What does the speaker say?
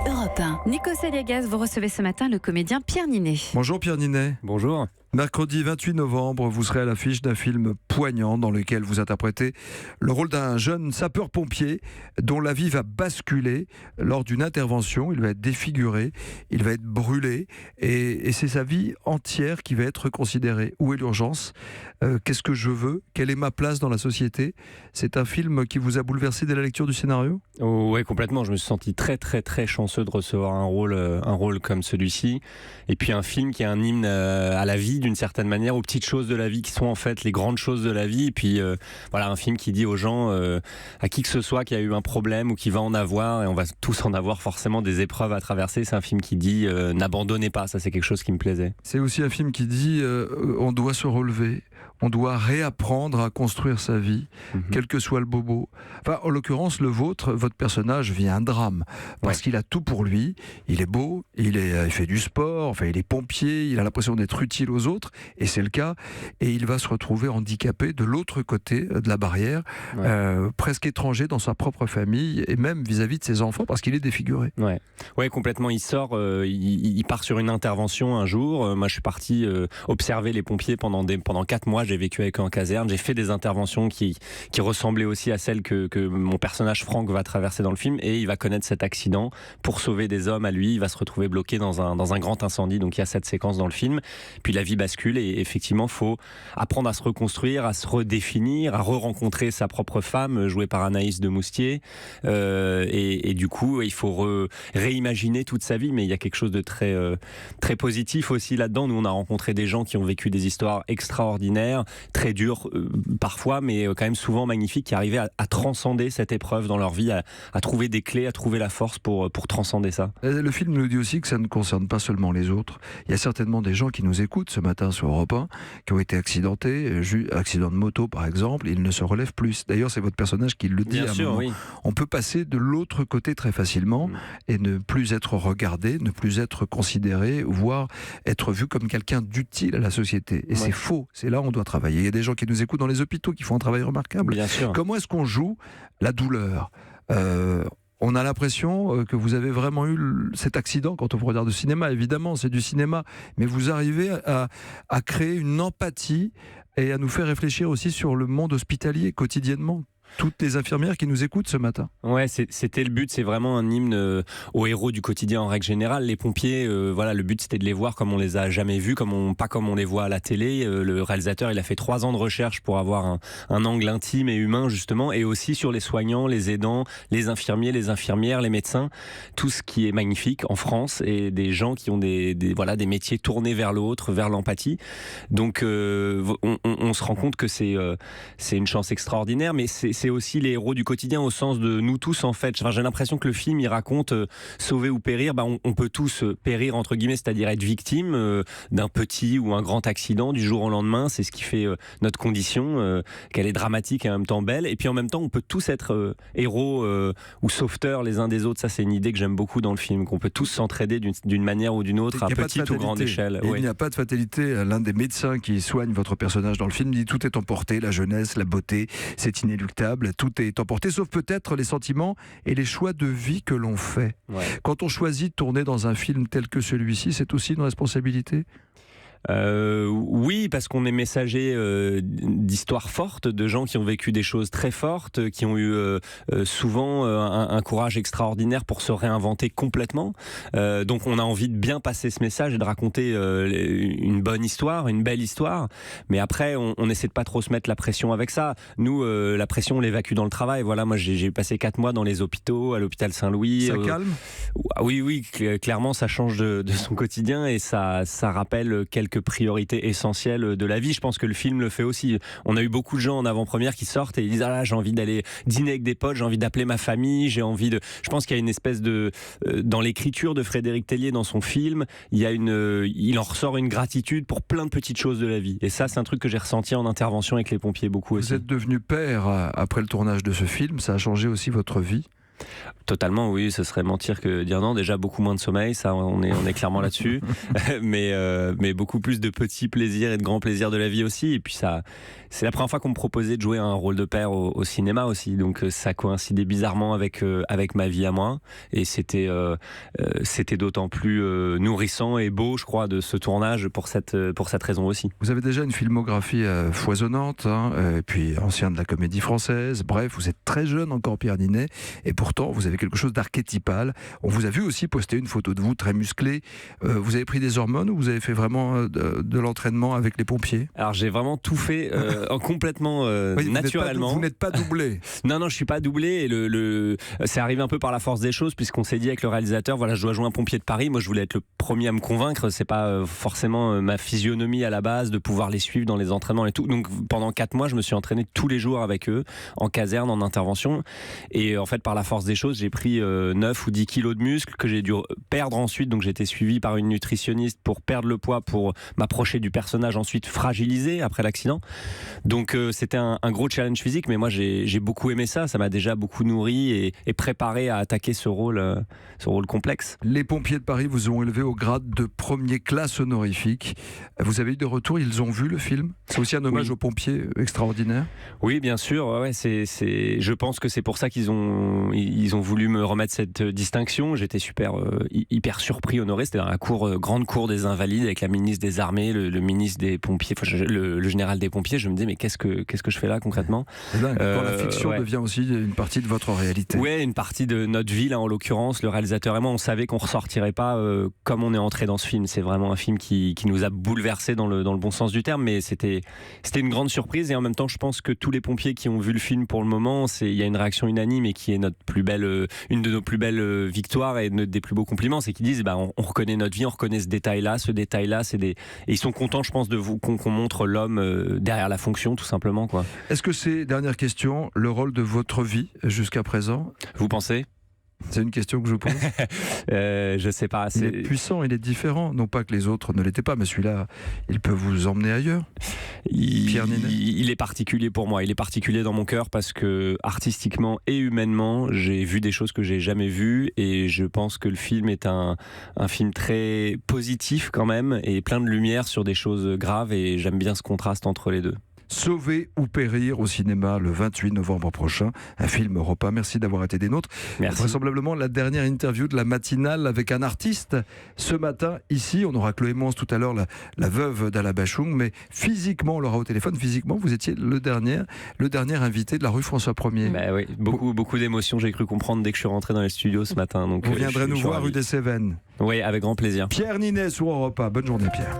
Europe 1. Nico Saliagas, vous recevez ce matin le comédien Pierre Ninet. Bonjour Pierre Ninet. Bonjour. Mercredi 28 novembre, vous serez à l'affiche d'un film poignant dans lequel vous interprétez le rôle d'un jeune sapeur-pompier dont la vie va basculer lors d'une intervention. Il va être défiguré, il va être brûlé et c'est sa vie entière qui va être considérée. Où est l'urgence ? Qu'est-ce que je veux ? Quelle est ma place dans la société ? C'est un film qui vous a bouleversé dès la lecture du scénario ? Oui, complètement. Je me suis senti très chanceux de recevoir un rôle comme celui-ci. Et puis un film qui est un hymne à la vie d'une certaine manière, aux petites choses de la vie qui sont en fait les grandes choses de la vie. Et puis voilà, un film qui dit aux gens, à qui que ce soit qui a eu un problème ou qui va en avoir, et on va tous en avoir forcément des épreuves à traverser. C'est un film qui dit n'abandonnez pas. Ça, c'est quelque chose qui me plaisait. C'est aussi un film qui dit on doit se relever. On doit réapprendre à construire sa vie, quel que soit le bobo. Enfin, en l'occurrence, le vôtre, votre personnage vit un drame. Parce qu'il a tout pour lui. Il est beau, il fait du sport, enfin, il est pompier, il a l'impression d'être utile aux autres, et c'est le cas. Et il va se retrouver handicapé de l'autre côté de la barrière, presque étranger dans sa propre famille, et même vis-à-vis de ses enfants, parce qu'il est défiguré. Ouais, complètement. Il sort, il part sur une intervention un jour. Moi, je suis parti observer les pompiers pendant 4 mois. J'ai vécu avec eux en caserne, j'ai fait des interventions qui ressemblaient aussi à celles que mon personnage Franck va traverser dans le film, et il va connaître cet accident pour sauver des hommes à lui. Il va se retrouver bloqué dans un grand incendie, donc il y a cette séquence dans le film. Puis la vie bascule et effectivement, il faut apprendre à se reconstruire, à se redéfinir, à re-rencontrer sa propre femme, jouée par Anaïs de Moustier, et du coup, il faut réimaginer toute sa vie, mais il y a quelque chose de très positif aussi là-dedans. Nous, on a rencontré des gens qui ont vécu des histoires extraordinaires, très dur parfois, mais quand même souvent magnifique, qui arrivaient à transcender cette épreuve dans leur vie, à trouver des clés, à trouver la force pour transcender ça. Le film nous dit aussi que ça ne concerne pas seulement les autres. Il y a certainement des gens qui nous écoutent ce matin sur Europe 1, qui ont été accidentés, accident de moto par exemple, ils ne se relèvent plus. D'ailleurs, c'est votre personnage qui le dit. Bien sûr, oui. On peut passer de l'autre côté très facilement et ne plus être regardé, ne plus être considéré, voire être vu comme quelqu'un d'utile à la société. Et c'est faux, c'est là où on doit travailler. Il y a des gens qui nous écoutent dans les hôpitaux qui font un travail remarquable. Bien sûr. Comment est-ce qu'on joue la douleur ? On a l'impression que vous avez vraiment eu cet accident quand on vous regarde au cinéma. Évidemment, c'est du cinéma, mais vous arrivez à créer une empathie et à nous faire réfléchir aussi sur le monde hospitalier quotidiennement. Toutes les infirmières qui nous écoutent ce matin. Ouais, c'était le but. C'est vraiment un hymne aux héros du quotidien en règle générale. Les pompiers, le but c'était de les voir comme on les a jamais vus, pas comme on les voit à la télé. Le réalisateur, il a fait 3 ans de recherche pour avoir un angle intime et humain justement, et aussi sur les soignants, les aidants, les infirmiers, les infirmières, les médecins, tout ce qui est magnifique en France, et des gens qui ont des métiers tournés vers l'autre, vers l'empathie. Donc on se rend compte que c'est une chance extraordinaire, mais c'est aussi les héros du quotidien au sens de nous tous en fait. Enfin, j'ai l'impression que le film il raconte sauver ou périr. On peut tous périr entre guillemets, c'est-à-dire être victime d'un petit ou un grand accident du jour au lendemain. C'est ce qui fait notre condition, qu'elle est dramatique et en même temps belle. Et puis en même temps, on peut tous être héros ou sauveteurs les uns des autres. Ça, c'est une idée que j'aime beaucoup dans le film, qu'on peut tous s'entraider d'une manière ou d'une autre, à petite ou grande échelle. Il n'y a pas de fatalité. L'un des médecins qui soigne votre personnage dans le film dit tout est emporté, la jeunesse, la beauté, c'est inéluctable. Tout est emporté, sauf peut-être les sentiments et les choix de vie que l'on fait. Quand on choisit de tourner dans un film tel que celui-ci, c'est aussi une responsabilité ? Oui, parce qu'on est messager d'histoires fortes, de gens qui ont vécu des choses très fortes, qui ont eu souvent un courage extraordinaire pour se réinventer complètement. Donc on a envie de bien passer ce message et de raconter une bonne histoire, une belle histoire. Mais après, on essaie de pas trop se mettre la pression avec ça. Nous, la pression, on l'évacue dans le travail. Voilà, moi j'ai passé 4 mois dans les hôpitaux, à l'hôpital Saint-Louis. Ça calme ? Oui, clairement, ça change de son quotidien, et ça rappelle quelques priorités essentielles de la vie. Je pense que le film le fait aussi. On a eu beaucoup de gens en avant-première qui sortent et ils disent j'ai envie d'aller dîner avec des potes, j'ai envie d'appeler ma famille, j'ai envie de... Je pense qu'il y a une espèce de... dans l'écriture de Frédéric Tellier, dans son film, il en ressort une gratitude pour plein de petites choses de la vie. Et ça, c'est un truc que j'ai ressenti en intervention avec les pompiers beaucoup aussi. Vous êtes devenu père après le tournage de ce film, ça a changé aussi votre vie ? Totalement, oui, ce serait mentir que dire non. Déjà beaucoup moins de sommeil, ça on est clairement là-dessus, mais beaucoup plus de petits plaisirs et de grands plaisirs de la vie aussi. Et puis ça, c'est la première fois qu'on me proposait de jouer un rôle de père au cinéma aussi, donc ça coïncidait bizarrement avec ma vie à moi, et c'était d'autant plus nourrissant et beau, je crois, de ce tournage pour cette raison aussi. Vous avez déjà une filmographie foisonnante, et puis ancien de la comédie française. Bref, vous êtes très jeune encore, Pierre Ninet, et pourtant vous avez quelque chose d'archétypal. On vous a vu aussi poster une photo de vous très musclé. Vous avez pris des hormones ou vous avez fait vraiment de l'entraînement avec les pompiers? Alors j'ai vraiment tout fait complètement oui, naturellement. Vous n'êtes pas doublé. Non, je suis pas doublé. Et c'est arrivé un peu par la force des choses, puisqu'on s'est dit avec le réalisateur, voilà, je dois jouer un pompier de Paris. Moi, je voulais être le premier à me convaincre. C'est pas forcément ma physionomie à la base de pouvoir les suivre dans les entraînements et tout. Donc pendant 4 mois, je me suis entraîné tous les jours avec eux, en caserne, en intervention. Et en fait, par la force des choses, j'ai pris 9 ou 10 kilos de muscles que j'ai dû perdre ensuite. Donc j'ai été suivi par une nutritionniste pour perdre le poids, pour m'approcher du personnage ensuite fragilisé après l'accident. Donc c'était un gros challenge physique, mais moi j'ai beaucoup aimé ça. Ça m'a déjà beaucoup nourri et préparé à attaquer ce rôle complexe. Les pompiers de Paris vous ont élevé au grade de première classe honorifique. Vous avez eu des retours? Ils ont vu le film? C'est aussi un hommage aux pompiers extraordinaire? Oui, bien sûr. Ouais, je pense que c'est pour ça qu'ils ont voulu me remettre cette distinction. J'étais hyper surpris, honoré. C'était dans la grande cour des Invalides avec la ministre des Armées, le ministre des Pompiers, le général des Pompiers. Je me disais, mais qu'est-ce que je fais là concrètement? Quand la fiction devient aussi une partie de votre réalité. Oui, une partie de notre vie, là, en l'occurrence. Le réalisateur et moi, on savait qu'on ne ressortirait pas comme on est entré dans ce film. C'est vraiment un film qui nous a bouleversés dans le bon sens du terme, mais c'était une grande surprise. Et en même temps, je pense que tous les pompiers qui ont vu le film pour le moment, il y a une réaction unanime et qui est une de nos plus belles victoires et des plus beaux compliments, c'est qu'ils disent on reconnaît notre vie, on reconnaît ce détail-là. Et ils sont contents, je pense, qu'on montre l'homme derrière la fonction, tout simplement, quoi. Est-ce que c'est, dernière question, le rôle de votre vie jusqu'à présent? Vous pensez? C'est une question que je pose. Je sais pas. Il est puissant, il est différent. Non pas que les autres ne l'étaient pas, mais celui-là, il peut vous emmener ailleurs. Pierre Ninet. Il est particulier pour moi. Il est particulier dans mon cœur parce que artistiquement et humainement, j'ai vu des choses que j'ai jamais vues, et je pense que le film est un film très positif quand même et plein de lumière sur des choses graves, et j'aime bien ce contraste entre les deux. Sauver ou périr au cinéma le 28 novembre prochain, un film Europe 1. Merci d'avoir été des nôtres. Merci. Vraisemblablement la dernière interview de la matinale avec un artiste ce matin ici. On aura Chloé Mons tout à l'heure, la veuve d'Alain Bachung, mais physiquement, on l'aura au téléphone. Physiquement, vous étiez le dernier invité de la rue François 1er. Bah oui, beaucoup d'émotions, j'ai cru comprendre dès que je suis rentré dans les studios ce matin. Donc, vous viendrez nous voir rue des Cévennes. Oui, avec grand plaisir. Pierre Ninet sur Europe 1. Bonne journée, Pierre.